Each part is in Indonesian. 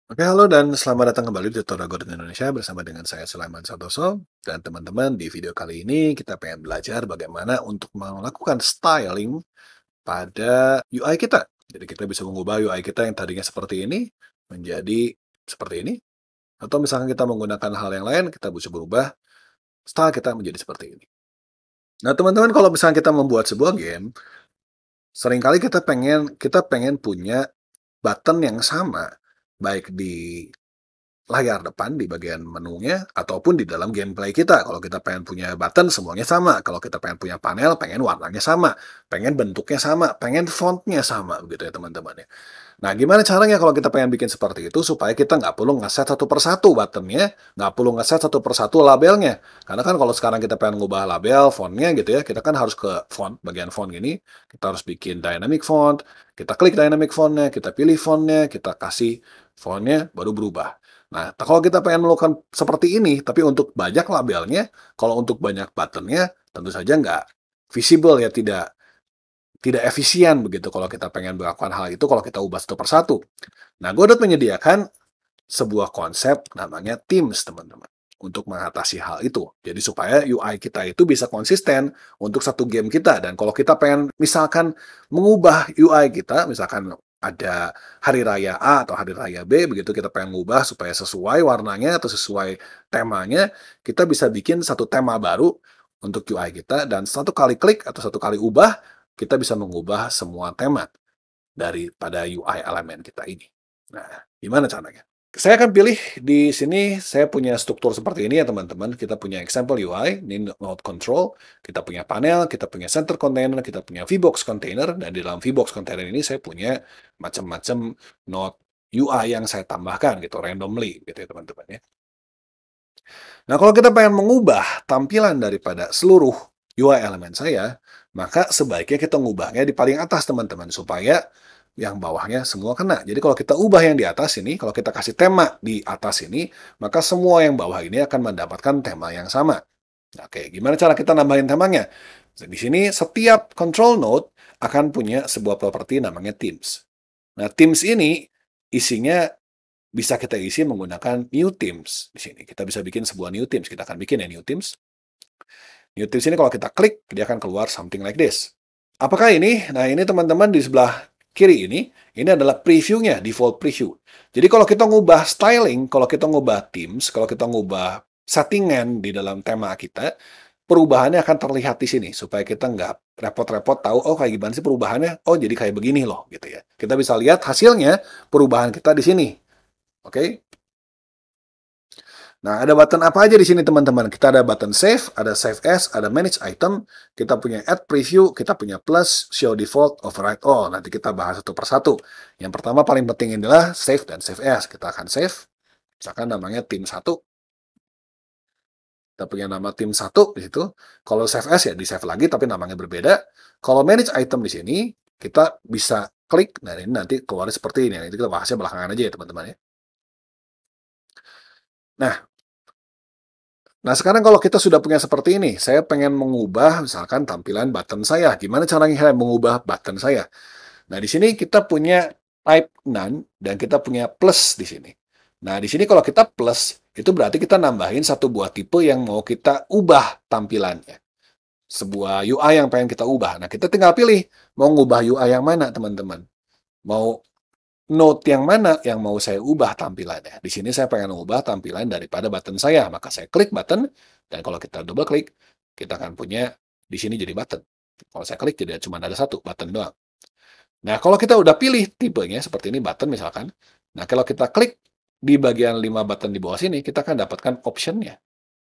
Oke, halo dan selamat datang kembali di Tutorial Godot Indonesia bersama dengan saya Sulaiman Santoso. Dan teman-teman, di video kali ini kita pengen belajar bagaimana untuk melakukan styling pada UI kita. Jadi kita bisa mengubah UI kita yang tadinya seperti ini menjadi seperti ini. Atau misalkan kita menggunakan hal yang lain, kita bisa berubah style kita menjadi seperti ini. Nah, teman-teman, kalau misalnya kita membuat sebuah game, seringkali kita pengen punya button yang sama, baik di layar depan di bagian menunya ataupun di dalam gameplay kita. Kalau kita pengen punya button semuanya sama, kalau kita pengen punya panel pengen warnanya sama, pengen bentuknya sama, pengen fontnya sama begitu ya teman-teman ya. Nah, gimana caranya kalau kita pengen bikin seperti itu supaya kita nggak perlu ngeset satu persatu buttonnya, nggak perlu ngeset satu persatu labelnya. Karena kan kalau sekarang kita pengen ngubah label, fontnya gitu ya, kita kan harus ke font, bagian font gini, kita harus bikin dynamic font, kita klik dynamic fontnya, kita pilih fontnya, kita kasih fontnya, baru berubah. Nah, kalau kita pengen melakukan seperti ini, tapi untuk banyak labelnya, kalau untuk banyak buttonnya, tentu saja nggak visible ya, tidak tidak efisien begitu kalau kita pengen melakukan hal itu kalau kita ubah satu persatu. Nah, Godot menyediakan sebuah konsep namanya themes, teman-teman, untuk mengatasi hal itu. Jadi supaya UI kita itu bisa konsisten untuk satu game kita. Dan kalau kita pengen misalkan mengubah UI kita, misalkan ada hari raya A atau hari raya B, begitu kita pengen mengubah supaya sesuai warnanya atau sesuai temanya, kita bisa bikin satu tema baru untuk UI kita, dan satu kali klik atau satu kali ubah, kita bisa mengubah semua tema daripada UI elemen kita ini. Nah, gimana caranya? Saya akan pilih di sini, saya punya struktur seperti ini ya teman-teman. Kita punya example UI, ini node control, kita punya panel, kita punya center container, kita punya VBox container, dan di dalam VBox container ini saya punya macam-macam node UI yang saya tambahkan gitu, randomly gitu ya teman-teman ya. Nah, kalau kita pengen mengubah tampilan daripada seluruh UI elemen saya, maka sebaiknya kita ngubahnya di paling atas, teman-teman, supaya yang bawahnya semua kena. Jadi kalau kita ubah yang di atas ini, kalau kita kasih tema di atas ini, maka semua yang bawah ini akan mendapatkan tema yang sama. Oke, gimana cara kita nambahin temanya? Di sini setiap control node akan punya sebuah properti namanya themes. Nah, themes ini isinya bisa kita isi menggunakan new themes. Di sini kita bisa bikin sebuah new themes. Kita akan bikin ya new themes. New themes ini kalau kita klik, dia akan keluar something like this. Apakah ini? Nah, ini teman-teman di sebelah kiri ini adalah previewnya, default preview. Jadi kalau kita ngubah styling, kalau kita ngubah themes, kalau kita ngubah settingan di dalam tema kita, perubahannya akan terlihat di sini, supaya kita nggak repot-repot tahu, oh kayak gimana sih perubahannya, oh jadi kayak begini loh, gitu ya. Kita bisa lihat hasilnya, perubahan kita di sini. Oke? Nah, ada button apa aja di sini, teman-teman? Kita ada button save, ada save as, ada manage item, kita punya add preview, kita punya plus, show default, override. Oh, nanti kita bahas satu persatu. Yang pertama paling penting adalah save dan save as. Kita akan save, misalkan namanya tim 1. Kita punya nama tim 1 di situ. Kalau save as ya di save lagi, tapi namanya berbeda. Kalau manage item di sini, kita bisa klik, nah ini nanti keluar seperti ini. Nanti kita bahasnya belakangan aja ya, teman-teman ya. Nah, Nah, sekarang kalau kita sudah punya seperti ini, saya pengen mengubah misalkan tampilan button saya. Gimana caranya saya mengubah button saya? Nah, di sini kita punya type none dan kita punya plus di sini. Nah, di sini kalau kita plus, itu berarti kita nambahin satu buah tipe yang mau kita ubah tampilannya. Sebuah UI yang pengen kita ubah. Nah, kita tinggal pilih mau ngubah UI yang mana, teman-teman. Mau node yang mana yang mau saya ubah tampilannya. Di sini saya pengen mengubah tampilan daripada button saya, maka saya klik button, dan kalau kita double klik, kita akan punya di sini jadi button. Kalau saya klik, jadi cuma ada satu button doang. Nah, kalau kita udah pilih tipenya, seperti ini button misalkan, nah kalau kita klik di bagian 5 button di bawah sini, kita akan dapatkan option-nya.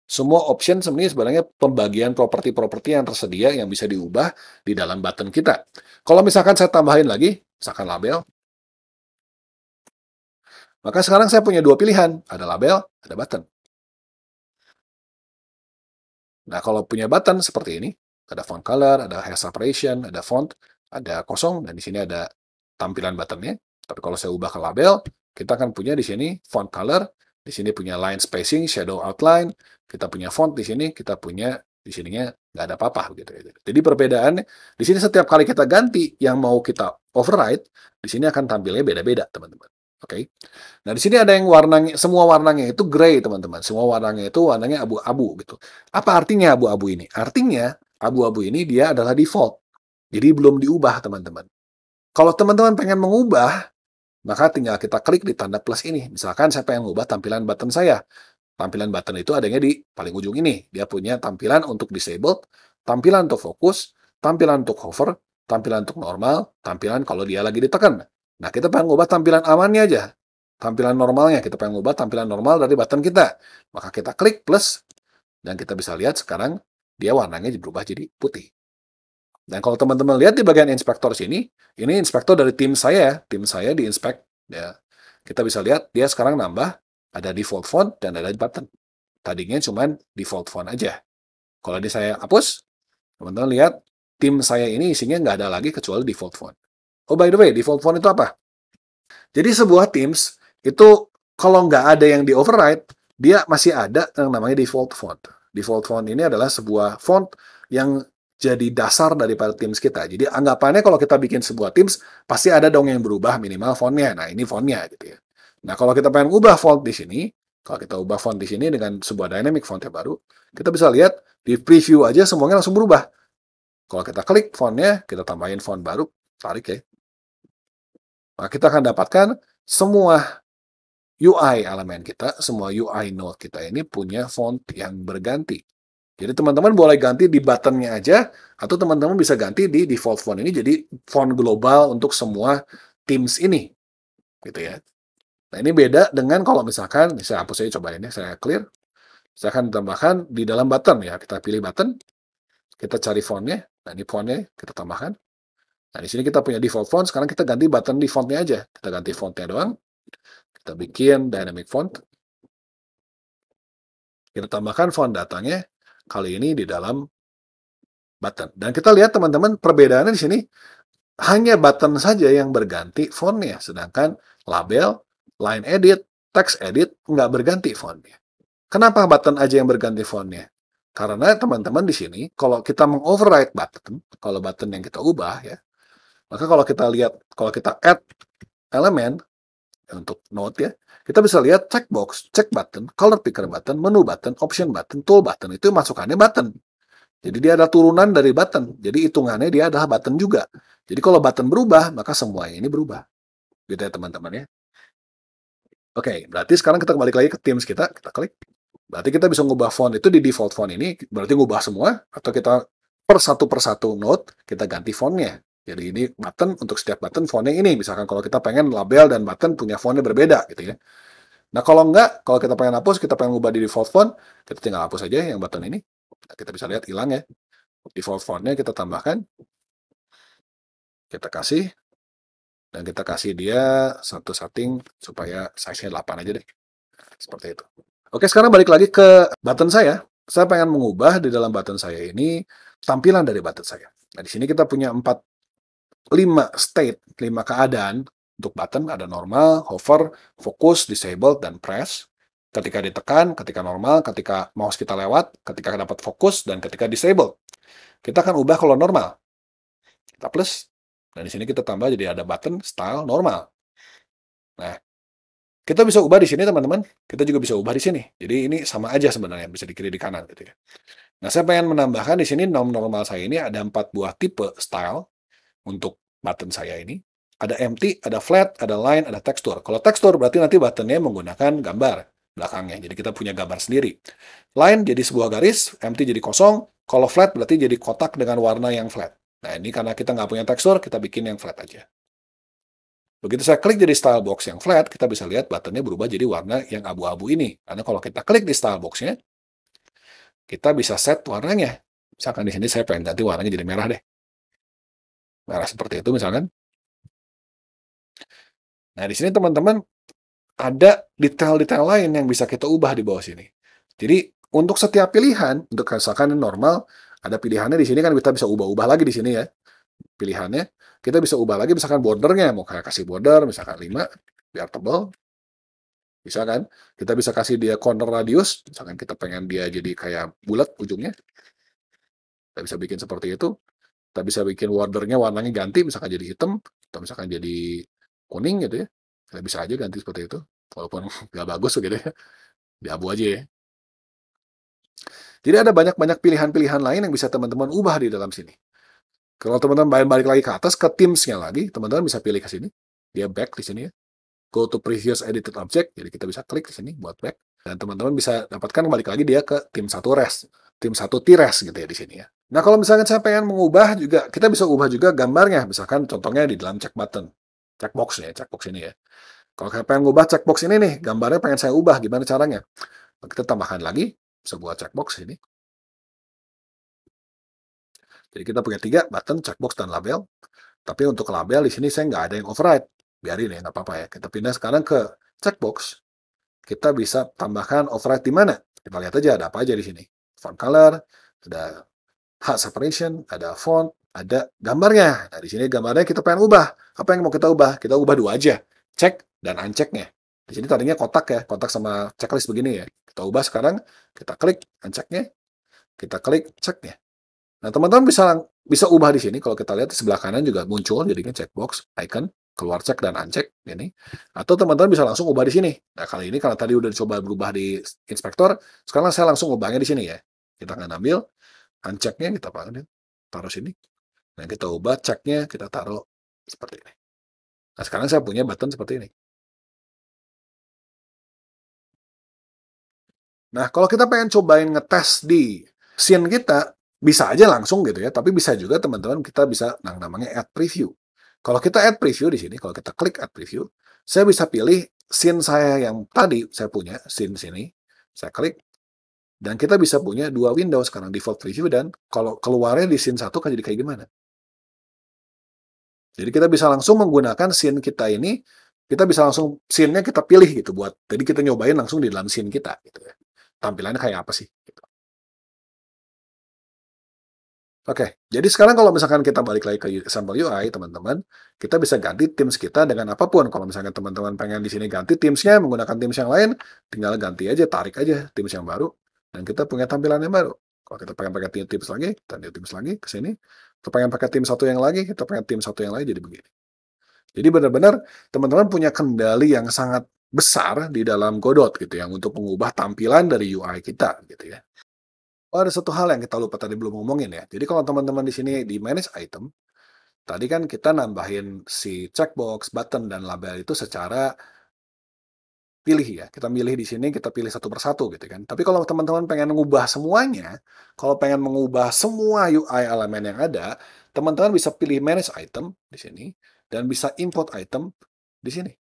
Semua option sebenarnya pembagian properti-properti yang tersedia yang bisa diubah di dalam button kita. Kalau misalkan saya tambahin lagi, misalkan label, maka sekarang saya punya dua pilihan, ada label, ada button. Nah, kalau punya button seperti ini, ada font color, ada hair separation, ada font, ada kosong, dan di sini ada tampilan buttonnya. Tapi kalau saya ubah ke label, kita akan punya di sini font color, di sini punya line spacing, shadow outline, kita punya font di sini, kita punya di sininya nggak ada apa-apa gitu. Jadi perbedaannya di sini setiap kali kita ganti yang mau kita override, di sini akan tampilnya beda-beda, teman-teman. Oke. Nah, di sini ada yang warnanya, semua warnanya itu gray, teman-teman. Semua warnanya itu warnanya abu-abu gitu. Apa artinya abu-abu ini? Artinya abu-abu ini dia adalah default. Jadi belum diubah, teman-teman. Kalau teman-teman pengen mengubah, maka tinggal kita klik di tanda plus ini. Misalkan saya pengen mengubah tampilan button saya. Tampilan button itu adanya di paling ujung ini. Dia punya tampilan untuk disabled, tampilan untuk fokus, tampilan untuk hover, tampilan untuk normal, tampilan kalau dia lagi ditekan. Nah, kita pengen ngubah tampilan amannya aja. Tampilan normalnya, kita pengen ngubah tampilan normal dari button kita. Maka kita klik plus, dan kita bisa lihat sekarang dia warnanya berubah jadi putih. Dan kalau teman-teman lihat di bagian inspektor sini, ini inspektor dari tim saya ya. Tim saya di inspect. Ya. Kita bisa lihat dia sekarang nambah, ada default font dan ada button. Tadinya cuma default font aja. Kalau ini saya hapus, teman-teman lihat tim saya ini isinya nggak ada lagi kecuali default font. Oh, by the way, default font itu apa? Jadi sebuah Teams itu kalau nggak ada yang di-override, dia masih ada yang namanya default font. Default font ini adalah sebuah font yang jadi dasar daripada Teams kita. Jadi anggapannya kalau kita bikin sebuah Teams, pasti ada dong yang berubah minimal fontnya. Nah, ini fontnya gitu ya. Nah, kalau kita pengen ubah font di sini, kalau kita ubah font di sini dengan sebuah dynamic font yang baru, kita bisa lihat di preview aja semuanya langsung berubah. Kalau kita klik fontnya, kita tambahin font baru, tarik ya. Nah, kita akan dapatkan semua UI elemen kita, semua UI node kita ini punya font yang berganti. Jadi teman-teman boleh ganti di buttonnya aja, atau teman-teman bisa ganti di default font ini jadi font global untuk semua Teams ini, gitu ya. Nah, ini beda dengan kalau misalkan, saya hapus aja coba ini, saya clear. Saya akan tambahkan di dalam button ya, kita pilih button, kita cari fontnya, nah ini fontnya kita tambahkan. Nah, di sini kita punya default font, sekarang kita ganti button di fontnya aja. Kita ganti fontnya doang, kita bikin dynamic font, kita tambahkan font datanya, kali ini di dalam button. Dan kita lihat teman-teman perbedaannya di sini, hanya button saja yang berganti fontnya, sedangkan label, line edit, text edit nggak berganti fontnya. Kenapa button aja yang berganti fontnya? Karena teman-teman di sini, kalau kita mengoverride button, kalau button yang kita ubah ya, maka kalau kita lihat, kalau kita add elemen untuk node ya, kita bisa lihat checkbox, check button, color picker button, menu button, option button, tool button, itu masukannya button. Jadi dia ada turunan dari button. Jadi hitungannya dia adalah button juga. Jadi kalau button berubah, maka semua ini berubah. Gitu ya teman-teman ya. Oke, berarti sekarang kita kembali lagi ke Teams kita klik. Berarti kita bisa ngubah font itu di default font ini, berarti ngubah semua, atau kita per satu node, kita ganti fontnya. Jadi ini button, untuk setiap button fontnya ini. Misalkan kalau kita pengen label dan button punya fontnya berbeda gitu ya. Nah kalau enggak, kalau kita pengen hapus, kita pengen ngubah di default font, kita tinggal hapus aja yang button ini. Nah, kita bisa lihat hilang ya. Default fontnya kita tambahkan, kita kasih, dan kita kasih dia satu setting supaya size-nya 8 aja deh. Seperti itu. Oke, sekarang balik lagi ke button saya. Saya pengen mengubah di dalam button saya ini tampilan dari button saya. Nah, di sini kita punya 5 state, 5 keadaan untuk button. Ada normal, hover, focus, disabled, dan press. Ketika ditekan, ketika normal, ketika mouse kita lewat, ketika dapat fokus, dan ketika disabled. Kita akan ubah kalau normal. Kita plus, dan di sini kita tambah jadi ada button style normal. Nah, kita bisa ubah di sini teman-teman, kita juga bisa ubah di sini. Jadi ini sama aja sebenarnya, bisa di kiri di kanan gitu ya. Nah, saya pengen menambahkan di sini nom normal saya ini ada 4 buah tipe style untuk button saya ini. Ada empty, ada flat, ada line, ada tekstur. Kalau tekstur berarti nanti buttonnya menggunakan gambar belakangnya. Jadi kita punya gambar sendiri. Line jadi sebuah garis, empty jadi kosong. Kalau flat berarti jadi kotak dengan warna yang flat. Nah, ini karena kita nggak punya tekstur, kita bikin yang flat aja. Begitu saya klik jadi style box yang flat, kita bisa lihat buttonnya berubah jadi warna yang abu-abu ini. Karena kalau kita klik di style box-nya, kita bisa set warnanya. Misalkan di sini saya pengen ganti warnanya jadi merah deh. Merah seperti itu misalkan. Nah, di sini teman-teman ada detail-detail lain yang bisa kita ubah di bawah sini. Jadi, untuk setiap pilihan, untuk misalkan normal, ada pilihannya di sini kan kita bisa ubah-ubah lagi di sini ya. Pilihannya, kita bisa ubah lagi misalkan bordernya, mau kayak kasih border, misalkan 5, biar tebal. Bisa kan? Kita bisa kasih dia corner radius, misalkan kita pengen dia jadi kayak bulat ujungnya. Kita bisa bikin seperti itu. Kita bisa bikin bordernya warnanya ganti, misalkan jadi hitam, atau misalkan jadi kuning gitu ya. Kita bisa aja ganti seperti itu, walaupun nggak bagus begitu ya, di abu aja ya. Jadi ada banyak-banyak pilihan-pilihan lain yang bisa teman-teman ubah di dalam sini. Kalau teman-teman balik lagi ke atas, ke Teams-nya lagi, teman-teman bisa pilih ke sini. Dia back di sini ya. Go to previous edited object, jadi kita bisa klik di sini buat back. Dan teman-teman bisa dapatkan balik lagi dia ke tim 1 res, tim 1 T-res gitu ya di sini ya. Nah, kalau misalkan saya pengen mengubah juga, kita bisa ubah juga gambarnya. Misalkan contohnya di dalam check button, checkbox ya, checkbox ini ya. Kalau saya pengen mengubah checkbox ini nih, gambarnya pengen saya ubah, gimana caranya? Kita tambahkan lagi sebuah checkbox ini. Jadi kita punya 3 button, checkbox, dan label. Tapi untuk label di sini saya nggak ada yang override. Biarin ya, nggak apa-apa ya. Kita pindah sekarang ke checkbox. Kita bisa tambahkan override di mana? Kita lihat aja ada apa aja di sini. Font color, ada height separation, ada font, ada gambarnya. Nah, di sini gambarnya kita pengen ubah. Apa yang mau kita ubah? Kita ubah 2 aja. Check dan unchecknya. Di sini tadinya kotak ya, kotak sama checklist begini ya. Kita ubah sekarang, kita klik unchecknya, kita klik checknya. Nah, teman-teman bisa bisa ubah di sini. Kalau kita lihat di sebelah kanan juga muncul jadinya checkbox, icon, keluar cek dan uncheck ini. Atau teman-teman bisa langsung ubah di sini. Nah, kali ini karena tadi udah coba berubah di inspektor, sekarang saya langsung ubahnya di sini ya. Kita akan ambil unchecknya, kita taruh sini. Nah, kita ubah checknya, kita taruh seperti ini. Nah, sekarang saya punya button seperti ini. Nah, kalau kita pengen cobain ngetes di scene kita, bisa aja langsung gitu ya, tapi bisa juga teman-teman kita bisa yang namanya add preview. Kalau kita add preview di sini, kalau kita klik add preview, saya bisa pilih scene saya yang tadi saya punya, scene sini, saya klik, dan kita bisa punya 2 window sekarang, default preview dan kalau keluarnya di scene 1 kan jadi kayak gimana. Jadi kita bisa langsung menggunakan scene kita ini, kita bisa langsung scene-nya kita pilih gitu buat, jadi kita nyobain langsung di dalam scene kita gitu ya. Tampilannya kayak apa sih? Gitu. Oke, jadi sekarang kalau misalkan kita balik lagi ke sampel UI, teman-teman, kita bisa ganti Teams kita dengan apapun. Kalau misalkan teman-teman pengen di sini ganti Teams-nya menggunakan Teams yang lain, tinggal ganti aja, tarik aja Teams yang baru, dan kita punya tampilan yang baru. Kalau kita pengen pakai Teams lagi, kita new Teams lagi ke sini. Kita pengen pakai Teams satu yang lagi, kita pengen Teams satu yang lain, jadi begini. Jadi benar-benar teman-teman punya kendali yang sangat besar di dalam Godot gitu yang untuk mengubah tampilan dari UI kita gitu ya. Oh, ada satu hal yang kita lupa tadi belum ngomongin ya. Jadi kalau teman-teman di sini di manage item, tadi kan kita nambahin si checkbox, button, dan label itu secara pilih ya. Kita milih di sini, kita pilih satu persatu gitu kan. Tapi kalau teman-teman pengen mengubah semuanya, kalau pengen mengubah semua UI elemen yang ada, teman-teman bisa pilih manage item di sini, dan bisa import item di sini.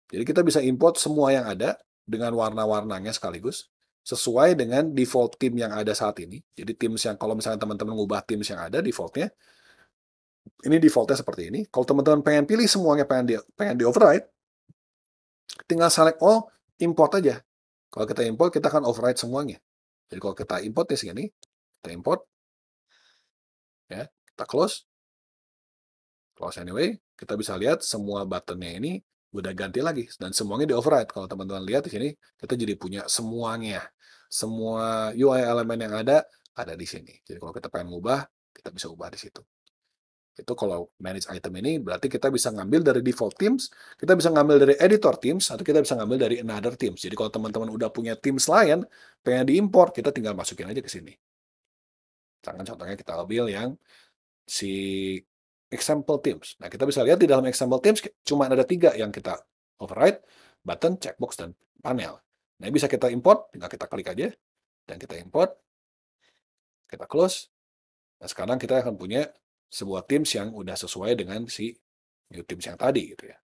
Jadi kita bisa import semua yang ada dengan warna-warnanya sekaligus sesuai dengan default theme yang ada saat ini. Jadi themes yang kalau misalnya teman-teman mengubah themes yang ada defaultnya, ini defaultnya seperti ini. Kalau teman-teman pengen pilih semuanya pengen di override, tinggal select all, import aja. Kalau kita import, kita akan override semuanya. Jadi kalau kita import di sini, kita import, ya, kita close anyway, kita bisa lihat semua buttonnya ini udah ganti lagi dan semuanya di override. Kalau teman-teman lihat di sini, kita jadi punya semuanya. Semua UI elemen yang ada di sini. Jadi kalau kita pengen ngubah, kita bisa ubah di situ. Itu kalau manage item ini berarti kita bisa ngambil dari default themes, kita bisa ngambil dari editor themes, atau kita bisa ngambil dari another themes. Jadi kalau teman-teman udah punya themes lain, pengen diimport, kita tinggal masukin aja ke sini. Misalkan contohnya kita ambil yang si example themes. Nah, kita bisa lihat di dalam example themes cuma ada 3 yang kita override, button, checkbox, dan panel. Nah, bisa kita import, tinggal kita klik aja, dan kita import, kita close. Nah, sekarang kita akan punya sebuah themes yang udah sesuai dengan si new themes yang tadi gitu ya.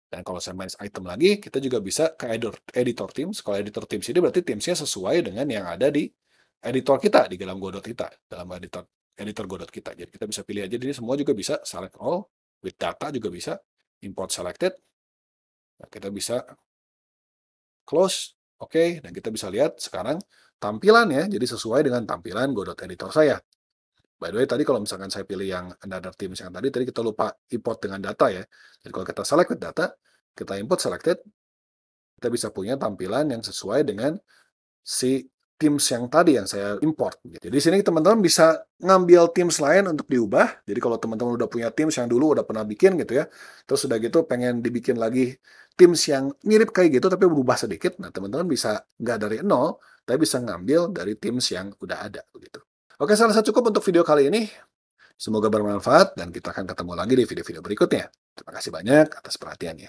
Dan kalau saya manage item lagi, kita juga bisa ke editor themes. Kalau editor themes ini berarti themesnya sesuai dengan yang ada di editor kita, di dalam Godot kita, dalam editor Godot kita. Jadi kita bisa pilih aja, jadi semua juga bisa, select all, with data juga bisa, import selected. Nah, kita bisa close, oke, dan kita bisa lihat sekarang tampilannya jadi sesuai dengan tampilan Godot editor saya. By the way, tadi kalau misalkan saya pilih yang another themes yang tadi kita lupa import dengan data ya. Jadi kalau kita select with data, kita import selected, kita bisa punya tampilan yang sesuai dengan si Teams yang tadi yang saya import. Jadi di sini teman-teman bisa ngambil Teams lain untuk diubah. Jadi kalau teman-teman udah punya Teams yang dulu udah pernah bikin gitu ya, terus udah gitu pengen dibikin lagi Teams yang mirip kayak gitu tapi berubah sedikit, nah teman-teman bisa nggak dari nol, tapi bisa ngambil dari Teams yang udah ada begitu. Oke, saya rasa cukup untuk video kali ini. Semoga bermanfaat dan kita akan ketemu lagi di video-video berikutnya. Terima kasih banyak atas perhatiannya.